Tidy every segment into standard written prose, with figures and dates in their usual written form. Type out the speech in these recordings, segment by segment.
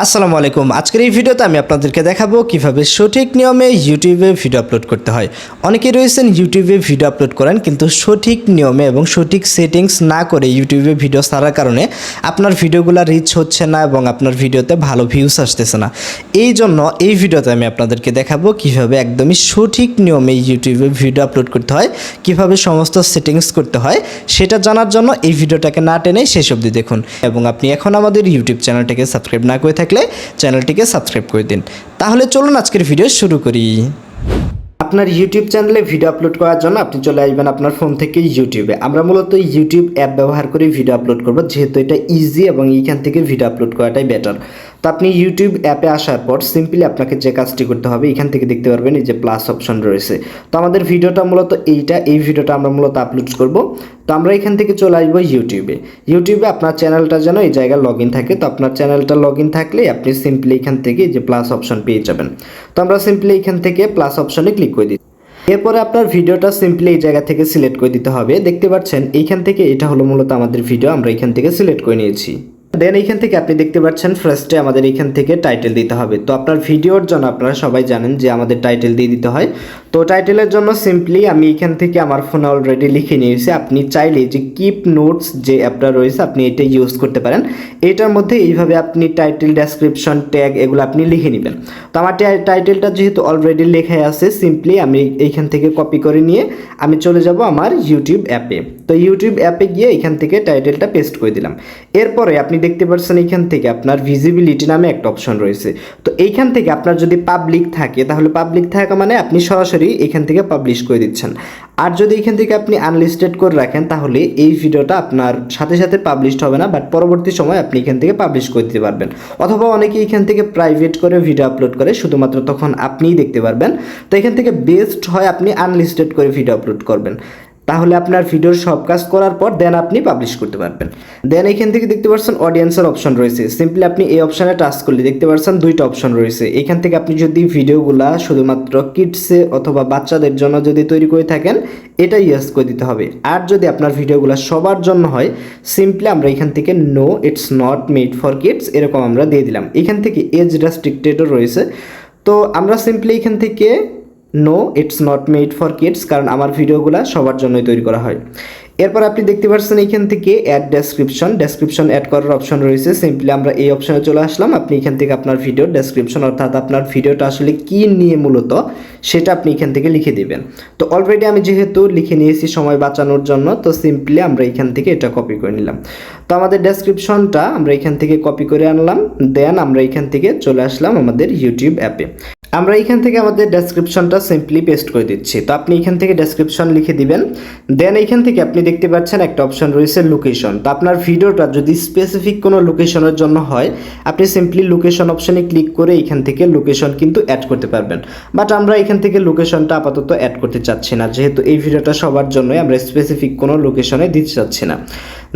আসসালামু আলাইকুম। আজকের এই ভিডিওতে আমি আপনাদেরকে দেখাবো কিভাবে সঠিক নিয়মে ইউটিউবে ভিডিও আপলোড করতে হয়। অনেকেই রয়েছেন ইউটিউবে ভিডিও আপলোড করেন কিন্তু সঠিক নিয়মে এবং সঠিক সেটিংস না করে ইউটিউবে ভিডিও ছাড়ার কারণে আপনার ভিডিওগুলো রিচ হচ্ছে না এবং আপনার ভিডিওতে ভালো ভিউস আসতেছে না। এই জন্য এই ভিডিওতে আমি আপনাদেরকে দেখাবো কিভাবে একদমই সঠিক নিয়মে ইউটিউবে ভিডিও আপলোড করতে হয়, কিভাবে সমস্ত সেটিংস করতে হয় সেটা জানার জন্য এই ভিডিওটাকে না টেনে শেষ অবধি দেখুন এবং আপনি এখন আমাদের ইউটিউব চ্যানেলটাকে সাবস্ক্রাইব না করে থাকলে চ্যানেলটিকে সাবস্ক্রাইব করে দিন। তাহলে চলুন আজকের ভিডিও শুরু করি। আপনার ইউটিউব চ্যানেলে ভিডিও আপলোড করার জন্য আপনি চলে আসবেন আপনার ফোন থেকে ইউটিউবে। আমরা মূলত ইউটিউব অ্যাপ ব্যবহার করে ভিডিও আপলোড করব, যেহেতু এটা ইজি এবং এইখান থেকে ভিডিও আপলোড করাটাই বেটার। তো আপনি ইউটিউব অ্যাপে আসার পর সিম্পলি আপনাকে যে কাজটি করতে হবে, এখান থেকে দেখতে পারবেন এই যে প্লাস অপশন রয়েছে। তো আমাদের ভিডিওটা মূলত এই ভিডিওটা আমরা মূলত আপলোড করব। তো আমরা এখান থেকে চলে আসবো ইউটিউবে আপনার চ্যানেলটা যেন এই জায়গায় লগ ইন থাকে। তো আপনার চ্যানেলটা লগ ইন থাকলে আপনি সিম্পলি এখান থেকে যে প্লাস অপশন পেয়ে যাবেন। তো আমরা সিম্পলি এখান থেকে প্লাস অপশনে ক্লিক করে দিই। এরপরে আপনার ভিডিওটা সিম্পলি এই জায়গা থেকে সিলেক্ট করে দিতে হবে। দেখতে পাচ্ছেন এইখান থেকে এটা হলো মূলত আমাদের ভিডিও, আমরা এখান থেকে সিলেক্ট করে নিয়েছি। দেন এইখান থেকে আপনি দেখতে পাচ্ছেন ফার্স্টে আমাদের এখান থেকে টাইটেল দিতে হবে। তো আপনার ভিডিওর জন্য আপনারা সবাই জানেন যে আমাদের টাইটেল দিয়ে দিতে হয়। তো টাইটেলের জন্য সিম্পলি আমি এখান থেকে আমার ফোনে অলরেডি লিখে নিয়েছি। আপনি চাইলে যে কিপ নোটস যে অ্যাপটা রয়েছে আপনি এটা ইউজ করতে পারেন। এটার মধ্যে এইভাবে আপনি টাইটেল, ডেসক্রিপশন, ট্যাগ এগুলো আপনি লিখে নেবেন। তো আমার টাইটেলটা যেহেতু অলরেডি লেখাই আছে, সিম্পলি আমি এইখান থেকে কপি করে নিয়ে আমি চলে যাব আমার ইউটিউব অ্যাপে। তো ইউটিউব অ্যাপে গিয়ে এখান থেকে টাইটেলটা পেস্ট করে দিলাম। এরপরে আপনি দেখতে পাচ্ছেন এখান থেকে আপনার ভিজিবিলিটি নামে একটা অপশন রয়েছে। তো এইখান থেকে আপনার যদি পাবলিক থাকে তাহলে পাবলিক থাকা মানে আপনি সরাসরি এখান থেকে পাবলিশ করে দিচ্ছেন। আর যদি এখান থেকে আপনি আনলিস্টেড করে রাখেন তাহলে এই ভিডিওটা আপনার সাথে সাথে পাবলিশড হবে না, বাট পরবর্তী সময় আপনি এখান থেকে পাবলিশ করে দিতে পারবেন। অথবা অনেকে এখান থেকে প্রাইভেট করে ভিডিও আপলোড করে, শুধুমাত্র তখন আপনিই দেখতে পারবেন। তো এখান থেকে বেস্ট হয় আপনি আনলিস্টেড করে ভিডিও আপলোড করবেন, তাহলে আপনার ভিডিওর সব কাজ করার পর দেন আপনি পাবলিশ করতে পারবেন। দেন এখান থেকে দেখতে পাচ্ছেন অডিয়েন্সের অপশন রয়েছে। সিম্পলি আপনি এই অপশনে টাচ করলে দেখতে পাচ্ছেন দুইটা অপশন রয়েছে। এখান থেকে আপনি যদি ভিডিওগুলা শুধুমাত্র কিডসে অথবা বাচ্চাদের জন্য যদি তৈরি করে থাকেন এটা ইয়েস করে দিতে হবে। আর যদি আপনার ভিডিওগুলো সবার জন্য হয় সিম্পলি আমরা এখান থেকে no it's not made for kids এরকম আমরা দিয়ে দিলাম। এখান থেকে এজ রেস্ট্রিক্টেডও রয়েছে। তো আমরা সিম্পলি এখান থেকে no it's not made for kids, কারণ আমার ভিডিওগুলো সবার জন্যই তৈরি করা হয়। এরপর আপনি দেখতে পাচ্ছেন এখান থেকে অ্যাড ডেসক্রিপশন অ্যাড করার অপশন রয়েছে। সিম্পলি আমরা এই অপশনে চলে আসলাম। আপনি এখান থেকে আপনার ভিডিওর ডেসক্রিপশন অর্থাৎ আপনার ভিডিওটা আসলে কি নিয়ে মূলত সেটা আপনি এখান থেকে লিখে দিবেন। তো অলরেডি আমি যেহেতু লিখে নিয়েছি সময় বাঁচানোর জন্য, তো সিম্পলি আমরা এখান থেকে এটা কপি করে নিলাম। তো আমাদের ডেসক্রিপশনটা আমরা এখান থেকে কপি করে আনলাম। দেন আমরা এখান থেকে চলে আসলাম আমাদের ইউটিউব অ্যাপে। আমরা এখান থেকে আমাদের ডেসক্রিপশনটা সিম্পলি পেস্ট করে দিচ্ছি। তো আপনি এখান থেকে ডেসক্রিপশন লিখে দিবেন। দেন এখান থেকে আপনি দেখতে পাচ্ছেন একটা অপশন রয়েছে লোকেশন। তো আপনার ভিডিওটা যদি স্পেসিফিক কোনো লোকেশনের জন্য হয় আপনি সিম্পলি লোকেশন অপশনে ক্লিক করে এখান থেকে লোকেশন কিন্তু অ্যাড করতে পারবেন। বাট আমরা এখান থেকে লোকেশনটা আপাতত অ্যাড করতে চাচ্ছি না, যেহেতু এই ভিডিওটা সবার জন্যই আমরা স্পেসিফিক কোনো লোকেশনে দিতে চাচ্ছি না।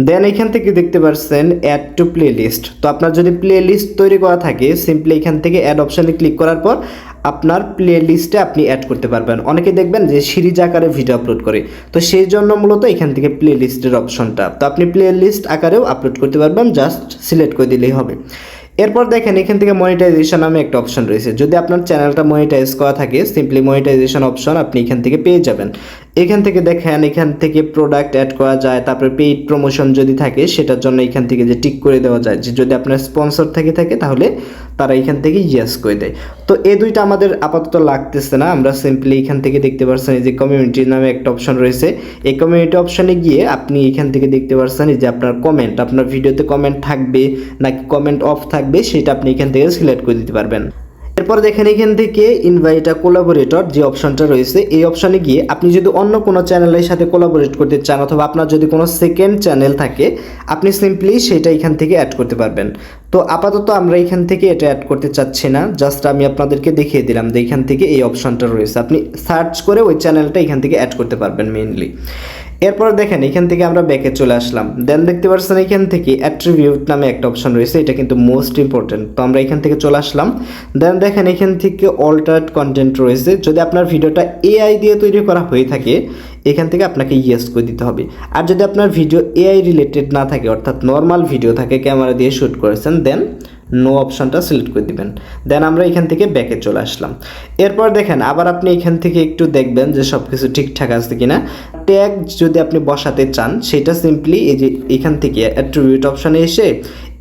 দেন এখান থেকে দেখতে পাচ্ছেন অ্যাড টু প্লে লিস্ট। তো আপনার যদি প্লে লিস্ট তৈরি করা থাকে সিম্পলি এখান থেকে অ্যাড অপশনে ক্লিক করার পর আপনার প্লে লিস্টে আপনি অ্যাড করতে পারবেন। অনেকে দেখবেন যে সিরিজ আকারে ভিডিও আপলোড করে, তো সেই জন্য মূলত এখান থেকে প্লে লিস্টের অপশনটা। তো আপনি প্লে লিস্ট আকারেও আপলোড করতে পারবেন, জাস্ট সিলেক্ট করে দিলেই হবে। এরপর দেখেন এখান থেকে মনিটাইজেশন নামে একটা অপশন রয়েছে। যদি আপনার চ্যানেলটা মনিটাইজ করা থাকে সিম্পলি মনিটাইজেশন অপশন আপনি এখান থেকে পেয়ে যাবেন। এখান থেকে দেখেন এখান থেকে প্রোডাক্ট অ্যাড করা যায়, তারপরে পেইড প্রমোশন যদি থাকে সেটার জন্য এখান থেকে যে টিক করে দেওয়া যায় যে যদি আপনার স্পন্সর থাকে তাহলে তারা এখান থেকে ইয়েস করে দেয়। তো এই দুইটা আমাদের আপাতত লাগতেছে না। আমরা সিম্পলি এখান থেকে দেখতে পাচ্ছেন এই যে কমিউনিটি নামে একটা অপশন রয়েছে। এই কমিউনিটি অপশনে গিয়ে আপনি এখান থেকে দেখতে পাচ্ছেন এই যে আপনার কমেন্ট, আপনার ভিডিওতে কমেন্ট থাকবে নাকি কমেন্ট অফ থাকবে সেটা আপনি এখান থেকে সিলেক্ট করে দিতে পারবেন। এরপর দেখেন এখান থেকে ইনভাইট আ কোলাবোরেটর যে অপশনটা রয়েছে এই অপশনে গিয়ে আপনি যদি অন্য কোনো চ্যানেলের সাথে কোলাবোরেট করতে চান অথবা আপনার যদি কোনো সেকেন্ড চ্যানেল থাকে আপনি সিম্পলি সেটা এখান থেকে অ্যাড করতে পারবেন। তো আপাতত আমরা এখান থেকে এটা অ্যাড করতে চাচ্ছি না, জাস্ট আমি আপনাদেরকে দেখিয়ে দিলাম যে এখান থেকে এই অপশনটা রয়েছে। আপনি সার্চ করে ওই চ্যানেলটা এখান থেকে অ্যাড করতে পারবেন মেইনলি। এরপর দেখেন এখান থেকে আমরা ব্যাকে চলে আসলাম। দেন দেখতে পাচ্ছেন এখান থেকে অ্যাট্রিবিউট নামে একটা অপশন রয়েছে, এটা কিন্তু মোস্ট ইম্পর্টেন্ট। তো আমরা এখান থেকে চলে আসলাম। দেন দেখেন এখান থেকে অল্টারড কন্টেন্ট রয়েছে। যদি আপনার ভিডিওটা এআই দিয়ে তৈরি করা হয়ে থাকে এখান থেকে আপনাকে ইয়েস করে দিতে হবে। আর যদি আপনার ভিডিও এআই রিলেটেড না থাকে অর্থাৎ নর্মাল ভিডিও থাকে, ক্যামেরা দিয়ে শ্যুট করেছেন, দেন নো অপশনটা সিলেক্ট করে দিবেন। দেন আমরা এখান থেকে ব্যাকে চলে আসলাম। এরপর দেখেন আবার আপনি এখান থেকে একটু দেখবেন যে সব কিছু ঠিকঠাক আছে কিনা। ট্যাগ যদি আপনি বসাতে চান সেটা সিম্পলি এই যে এখান থেকে অ্যাট্রিবিউট অপশানে এসে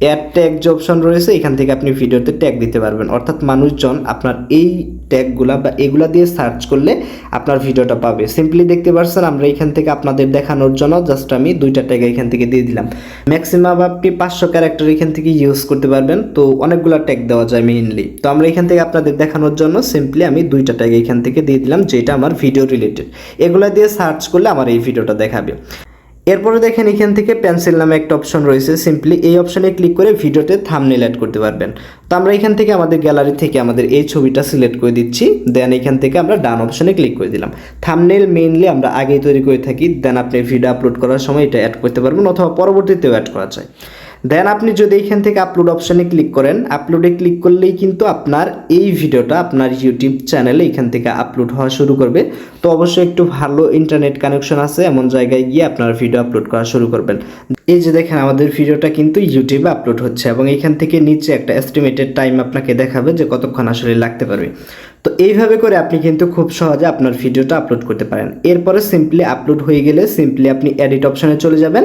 অ্যাড ট্যাগ যে অপশন রয়েছে এখান থেকে আপনি ভিডিওতে ট্যাগ দিতে পারবেন, অর্থাৎ মানুষজন আপনার এই ট্যাগগুলা বা এগুলা দিয়ে সার্চ করলে আপনার ভিডিওটা পাবে। সিম্পলি দেখতে পাচ্ছেন আমরা এখান থেকে আপনাদের দেখানোর জন্য জাস্ট আমি 2টা ট্যাগ এখান থেকে দিয়ে দিলাম। ম্যাক্সিমাম আপনি 500 ক্যারেক্টার এখান থেকে ইউজ করতে পারবেন, তো অনেকগুলো ট্যাগ দেওয়া যায় মেইনলি। তো আমরা এখান থেকে আপনাদের দেখানোর জন্য সিম্পলি আমি 2টা ট্যাগ এখান থেকে দিয়ে দিলাম যেটা আমার ভিডিও রিলেটেড। এগুলা দিয়ে সার্চ করলে আমার এই ভিডিওটা দেখাবে। এরপরে দেখেন এখান থেকে পেন্সিল নামে একটা অপশন রয়েছে, সিম্পলি এই অপশনে ক্লিক করে ভিডিওতে থাম্বনেল অ্যাড করতে পারবেন। তো আমরা এখান থেকে আমাদের গ্যালারি থেকে আমাদের এই ছবিটা সিলেক্ট করে দিচ্ছি, দেন এখান থেকে আমরা ডান অপশনে ক্লিক করে দিলাম। থাম্বনেল মেইনলি আমরা আগেই তৈরি করে থাকি, দেন আপনি ভিডিও আপলোড করার সময় এটা অ্যাড করতে পারবেন অথবা পরবর্তীতেও অ্যাড করা যায়। দেন আপনি যদি এখান থেকে আপলোড অপশানে ক্লিক করেন, আপলোডে ক্লিক করলেই কিন্তু আপনার এই ভিডিওটা আপনার ইউটিউব চ্যানেলে এখান থেকে আপলোড হওয়া শুরু করবে। তো অবশ্যই একটু ভালো ইন্টারনেট কানেকশন আছে এমন জায়গায় গিয়ে আপনার ভিডিও আপলোড করা শুরু করবেন। এই যে দেখেন আমাদের ভিডিওটা কিন্তু ইউটিউবে আপলোড হচ্ছে এবং এখান থেকে নিচে একটা এস্টিমেটেড টাইম আপনাকে দেখাবে যে কতক্ষণ আসলে লাগতে পারবে। তো এইভাবে করে আপনি কিন্তু খুব সহজে আপনার ভিডিওটা আপলোড করতে পারেন। এরপরে সিম্পলি আপলোড হয়ে গেলে সিম্পলি আপনি এডিট অপশানে চলে যাবেন।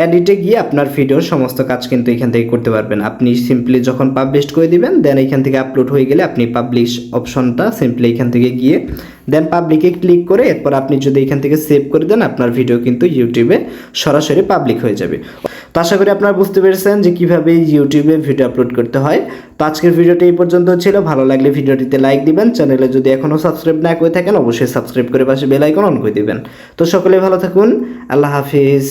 এডিটে গিয়ে আপনার ভিডিওর সমস্ত কাজ কিন্তু এখান থেকে করতে পারবেন। আপনি সিম্পলি যখন পাবলিশ করে দিবেন দেন এখান থেকে আপলোড হয়ে গেলে আপনি পাবলিশ অপশনটা সিম্পলি এখান থেকে গিয়ে দেন পাবলিকে ক্লিক করে এরপর আপনি যদি এখান থেকে সেভ করে দেন আপনার ভিডিও কিন্তু ইউটিউবে সরাসরি পাবলিক হয়ে যাবে। তো আশা করি আপনারা বুঝতে পেরেছেন যে কীভাবে ইউটিউবে ভিডিও আপলোড করতে হয়। তো আজকের ভিডিওটি এই পর্যন্ত ছিল। ভালো লাগলে ভিডিওটিতে লাইক দিবেন, চ্যানেলে যদি এখনও সাবস্ক্রাইব না করে থাকেন অবশ্যই সাবস্ক্রাইব করে পাশে বেল আইকন অন করে দিবেন। তো সকলে ভালো থাকুন, আল্লাহ হাফিজ।